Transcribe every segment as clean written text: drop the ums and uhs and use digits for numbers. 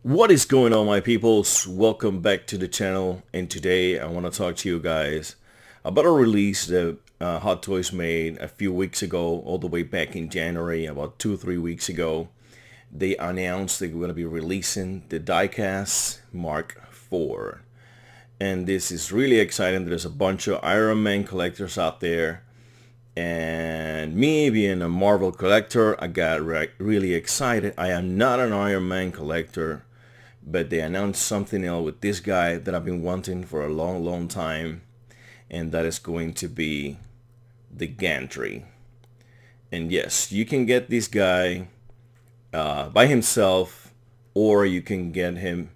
What is going on, my peoples? Welcome back to the channel, and today I want to talk to you guys about a release that Hot Toys made a few weeks ago, all the way back in January, about 2 or 3 weeks ago. They announced they're going to be releasing the diecast Mark IV, and this is really exciting. There's a bunch of Iron Man collectors out there, and me being a Marvel collector, I got really excited. I am not an Iron Man collector, but they announced something else with this guy that I've been wanting for a long time, and that is going to be the Gantry. And yes, you can get this guy by himself, or you can get him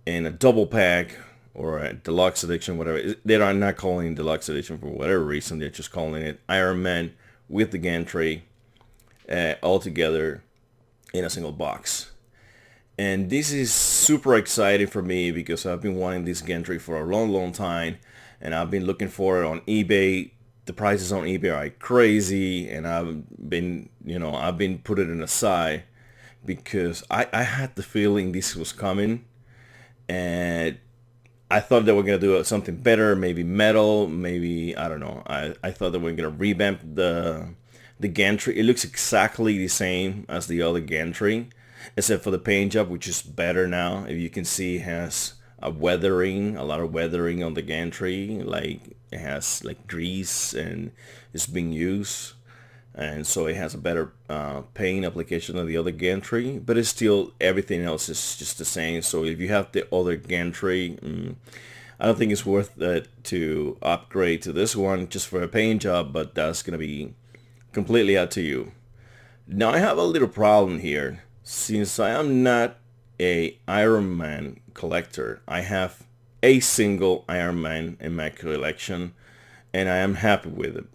in a double pack or a deluxe edition, whatever. They are not calling it deluxe edition for whatever reason. They're just calling it Iron Man with the Gantry all together in a single box. And this is super exciting for me because I've been wanting this Gantry for a long time, and I've been looking for it on eBay. The prices on eBay are crazy, and I've been putting it aside because I had the feeling this was coming, and I thought they were gonna do something better, maybe metal, maybe I don't know. I thought they were gonna revamp the Gantry. It looks exactly the same as the other Gantry, except for the paint job, which is better now. If you can see, it has a lot of weathering on the Gantry. Like it has like grease and it's being used, and so it has a better paint application than the other Gantry. But it's still, everything else is just the same. So if you have the other Gantry, I don't think it's worth it to upgrade to this one just for a paint job. But that's gonna be completely up to you. Now I have a little problem here. Since I am not a Iron Man collector, I have a single Iron Man in my collection, and I am happy with it.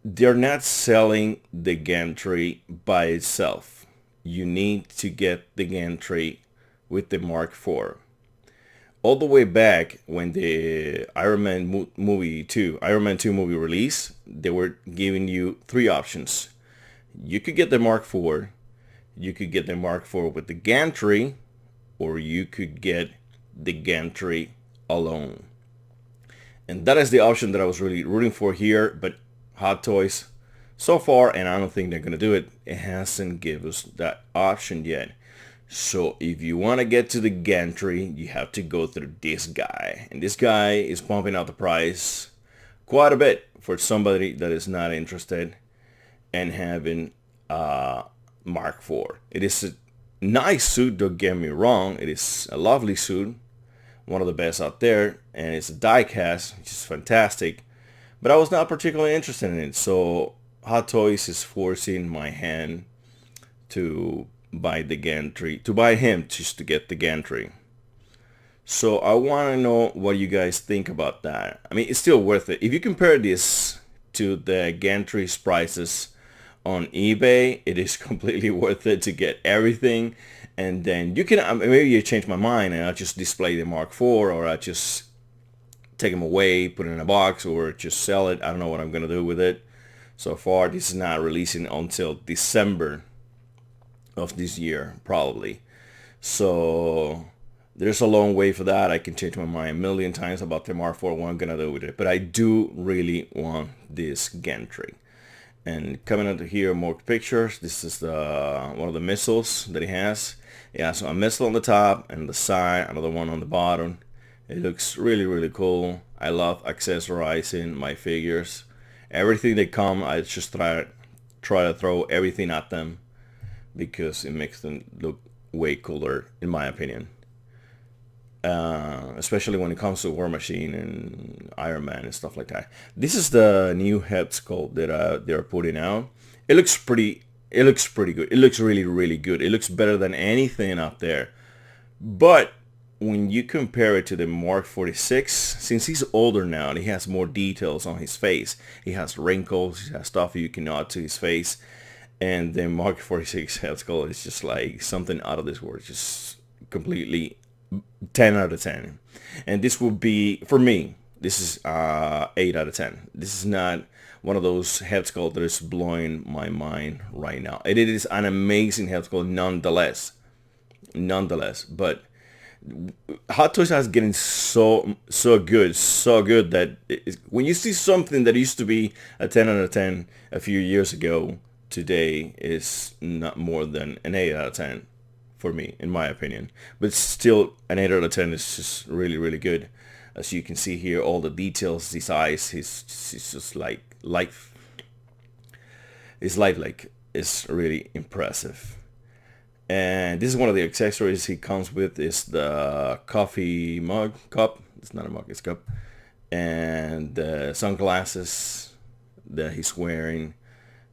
They're not selling the Gantry by itself. You need to get the Gantry with the Mark IV. All the way back when the Iron Man movie 2 released, they were giving you three options. You could get the Mark IV, you could get the Mark IV with the Gantry, or you could get the Gantry alone. And that is the option that I was really rooting for here, but Hot Toys, so far, and I don't think they're going to do it, it hasn't given us that option yet. So if you want to get to the Gantry, you have to go through this guy. And this guy is pumping out the price quite a bit for somebody that is not interested in having Mark IV. It is a nice suit, don't get me wrong. It is a lovely suit, one of the best out there, and it's a die cast, which is fantastic. But I was not particularly interested in it, so Hot Toys is forcing my hand to buy the Gantry, to buy him just to get the Gantry. So I want to know what you guys think about that. I mean, it's still worth it. If you compare this to the Gantry's prices on eBay, it is completely worth it to get everything. And then you can, maybe you change my mind and I'll just display the Mark IV, or I'll just take them away, put it in a box, or just sell it. I don't know what I'm gonna do with it. So far, this is not releasing until December of this year, probably. So there's a long way for that. I can change my mind a million times about the Mark IV, what I'm gonna do with it. But I do really want this Gantry. And coming out here, more pictures. This is one of the missiles that he has. Yeah, so a missile on the top and the side, another one on the bottom. It looks really cool. I love accessorizing my figures. Everything they come, I just try to throw everything at them because it makes them look way cooler, in my opinion. Especially when it comes to War Machine and Iron Man and stuff like that. This is the new head sculpt that they're putting out. It looks pretty good. It looks really good. It looks better than anything out there. But when you compare it to the Mark 46, since he's older now and he has more details on his face, he has wrinkles, he has stuff you can add to his face, and the Mark 46 head sculpt is just like something out of this world. Just completely 10 out of 10. And this will be, for me, this is 8 out of 10. This is not one of those head sculpt that is blowing my mind right now. It is an amazing head sculpt nonetheless. nonetheless. But Hot Toys is getting so good that when you see something that used to be a 10 out of 10 a few years ago, today is not more than an 8 out of 10 for me, in my opinion. But still, an 8 out of 10 is just really good. As you can see here, all the details, his eyes, he's just like life. His life like is really impressive. And this is one of the accessories he comes with, is the coffee mug cup. It's not a mug, it's a cup. And the sunglasses that he's wearing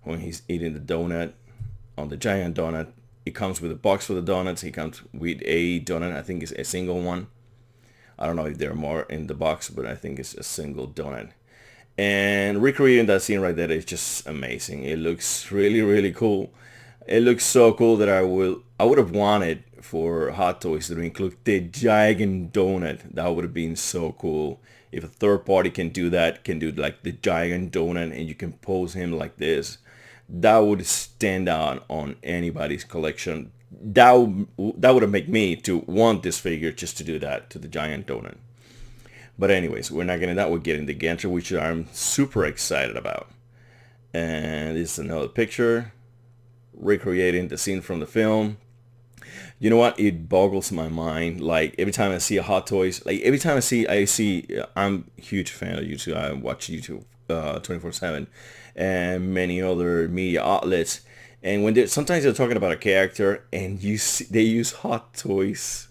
when he's eating the donut on the giant donut. It comes with a box for the donuts. He comes with a donut. I think it's a single one. I don't know if there are more in the box, but I think it's a single donut. And recreating that scene right there is just amazing. It looks really cool. It looks so cool that I would have wanted for Hot Toys to include the giant donut. That would have been so cool. If a third party can do that, can do like the giant donut, and you can pose him like this, that would stand out on anybody's collection. That would have made me to want this figure just to do that to the giant donut. But anyways, we're not getting that. We're getting the Gantry, which I'm super excited about. And this is another picture recreating the scene from the film. You know what? It boggles my mind. Like every time I see a Hot Toys, like every time I see, I'm a huge fan of YouTube. I watch YouTube 24/7 and many other media outlets. And when sometimes they're talking about a character, and they use Hot Toys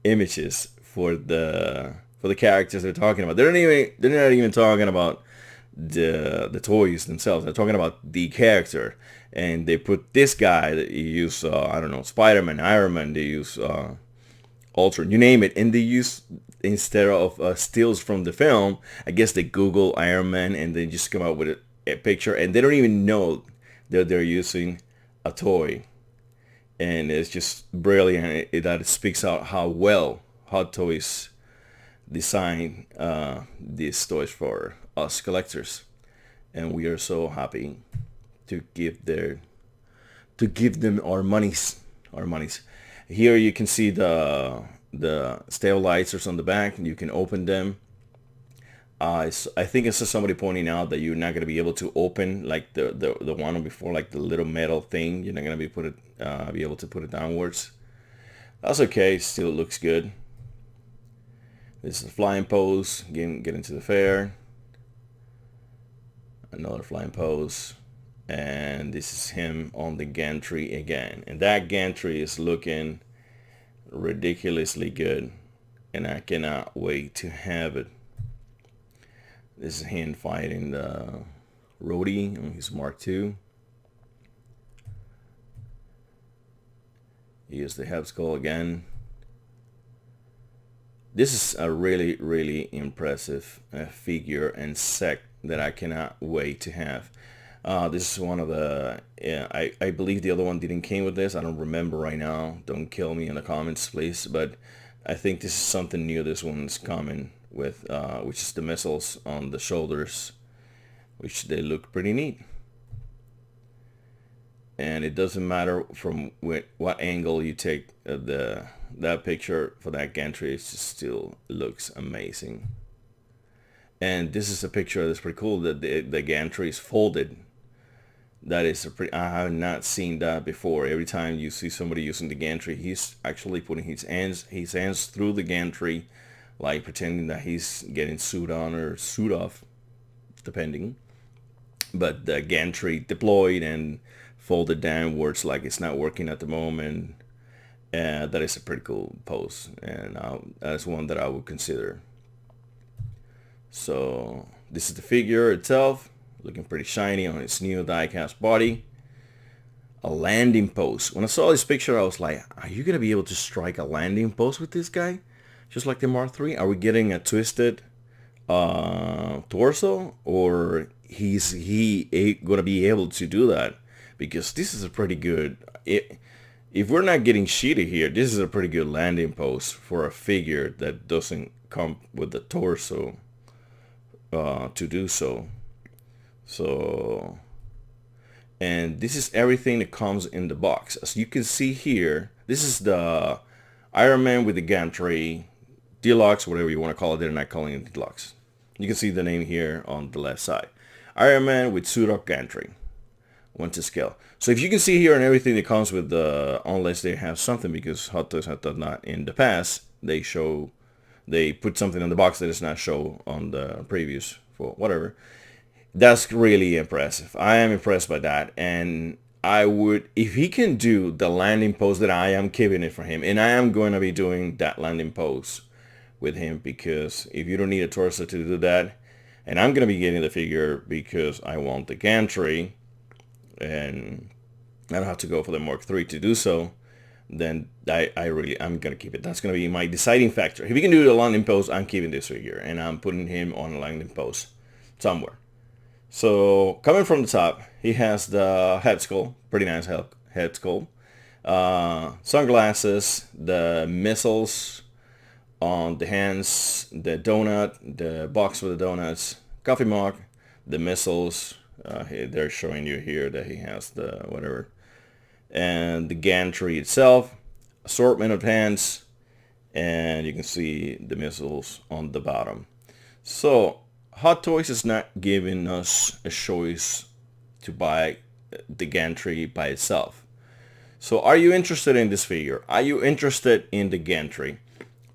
images for the characters they're talking about. They're not even talking about the toys themselves. They're talking about the character, and they put this guy that you use, I don't know, Spider-Man, Iron Man. They use Ultron, you name it, and they use, instead of stills from the film, I guess they Google Iron Man and they just come out with a picture, and they don't even know that they're using a toy. And it's just brilliant that it speaks out how well Hot Toys design these toys for us collectors, and we are so happy to give them our monies. Here you can see the stabilizers on the back, and you can open them. I think it's just somebody pointing out that you're not going to be able to open like the one before, like the little metal thing. You're not going to be able to put it downwards. That's okay. Still looks good. This is a flying pose. Get into the fair. Another flying pose. And this is him on the gantry again. And that gantry is looking ridiculously good. And I cannot wait to have it. This is him fighting the roadie on his Mark II. Here's the head skull again. This is a really impressive figure and set that I cannot wait to have. This is one of the, I believe the other one didn't came with this. I don't remember right now. Don't kill me in the comments, please. But I think this is something new. This one's coming with, which is the missiles on the shoulders, which they look pretty neat. And it doesn't matter from what angle you take that picture for that gantry, it just still looks amazing. And this is a picture that's pretty cool, that the gantry is folded. That is I have not seen that before. Every time you see somebody using the gantry, he's actually putting his hands through the gantry, like pretending that he's getting suit on or suit off, depending. But the gantry deployed and folded downwards like it's not working at the moment. That is a pretty cool pose, and that's one that I would consider. So this is the figure itself, looking pretty shiny on its new die-cast body. A landing pose. When I saw this picture, I was like, are you going to be able to strike a landing pose with this guy? Just like the Mark III? Are we getting a twisted torso? Or is he going to be able to do that? Because this is a pretty good... If we're not getting shitty here, this is a pretty good landing pose for a figure that doesn't come with the torso to do so. And this is everything that comes in the box. As you can see here, This is the Iron Man with the Gantry Deluxe, whatever you want to call it. They're not calling it Deluxe. You can see the name here on the left side. Iron Man with suit up Gantry. 1 to scale. So if you can see here and everything that comes with the, unless they have something, because Hot Toys have done that in the past, they put something on the box that does not show on the previews for whatever. That's really impressive. I am impressed by that, and I would, if he can do the landing pose that I am keeping it for him, and I am going to be doing that landing pose with him, because if you don't need a torso to do that, and I'm going to be getting the figure because I want the gantry, and I don't have to go for the Mark III to do so, then I'm going to keep it. That's going to be my deciding factor. If he can do the landing pose, I'm keeping this figure, and I'm putting him on a landing pose somewhere. So coming from the top, he has the head sculpt, pretty nice head sculpt. Sunglasses, the missiles on the hands, the donut, the box with the donuts, coffee mug, the missiles. They're showing you here that he has the whatever. And the gantry itself, assortment of hands, and you can see the missiles on the bottom. So Hot Toys is not giving us a choice to buy the gantry by itself. So are you interested in this figure? Are you interested in the gantry?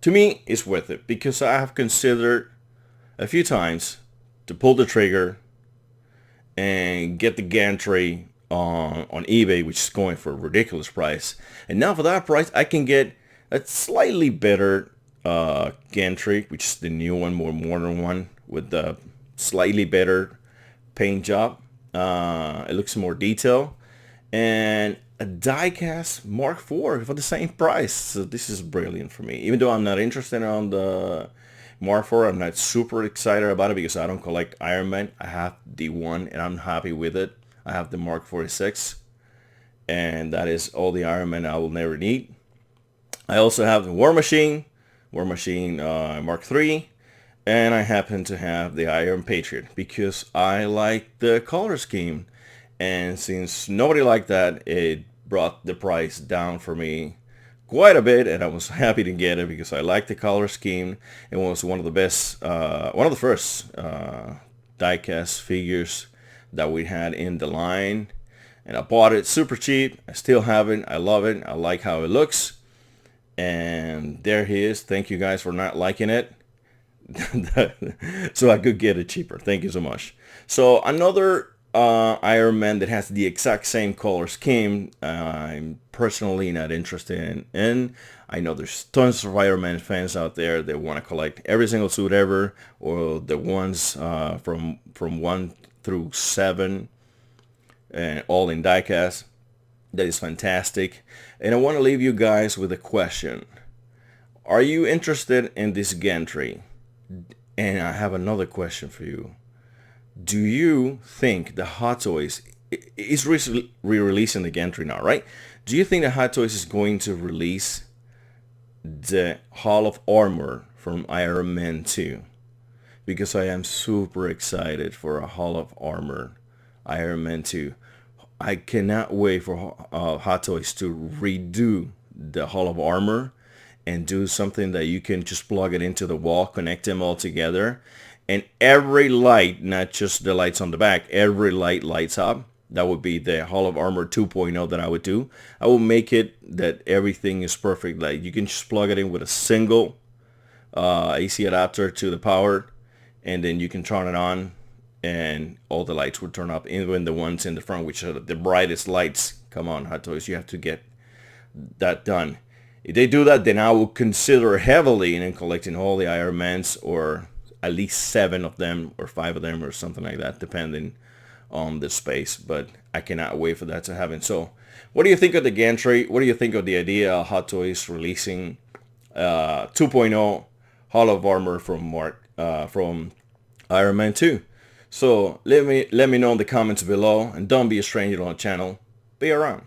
To me, it's worth it, because I have considered a few times to pull the trigger and get the gantry on eBay, which is going for a ridiculous price. And now for that price, I can get a slightly better gantry, which is the new one, more modern one, with the slightly better paint job. It looks more detail, and a die-cast Mark IV for the same price. So this is brilliant for me. Even though I'm not interested on the Mark IV, I'm not super excited about it because I don't collect Iron Man. I have the one and I'm happy with it. I have the Mark 46, and that is all the Iron Man I will never need. I also have the War Machine Mark III, and I happen to have the Iron Patriot because I like the color scheme, and since nobody liked that, it brought the price down for me quite a bit, and I was happy to get it because I like the color scheme. It was one of the best, one of the first die-cast figures that we had in the line, and I bought it super cheap. I still have it. I love it. I like how it looks, and there he is. Thank you guys for not liking it. So I could get it cheaper. Thank you so much. So another Iron Man that has the exact same color scheme, I'm personally not interested in. I know there's tons of Iron Man fans out there that want to collect every single suit ever, or the ones from 1 through 7, and all in diecast. That is fantastic. And I want to leave you guys with a question. Are you interested in this gantry? And I have another question for you. Do you think the Hot Toys is re-releasing the gantry now, right? Do you think the Hot Toys is going to release the Hall of Armor from Iron Man 2? Because I am super excited for a Hall of Armor Iron Man 2. I cannot wait for Hot Toys to redo the Hall of Armor and do something that you can just plug it into the wall, connect them all together, and every light, not just the lights on the back, every light lights up. That would be the Hall of Armor 2.0 that I would do. I will make it that everything is perfect. Like you can just plug it in with a single AC adapter to the power, and then you can turn it on, and all the lights would turn up, even the ones in the front, which are the brightest lights. Come on, Hot Toys, you have to get that done. If they do that, then I will consider heavily in collecting all the Iron Mans, or at least 7 of them or 5 of them or something like that, depending on the space. But I cannot wait for that to happen. So what do you think of the gantry? What do you think of the idea of Hot Toys releasing 2.0 Hall of Armor from Iron Man 2? So let me know in the comments below, and don't be a stranger on the channel. Be around.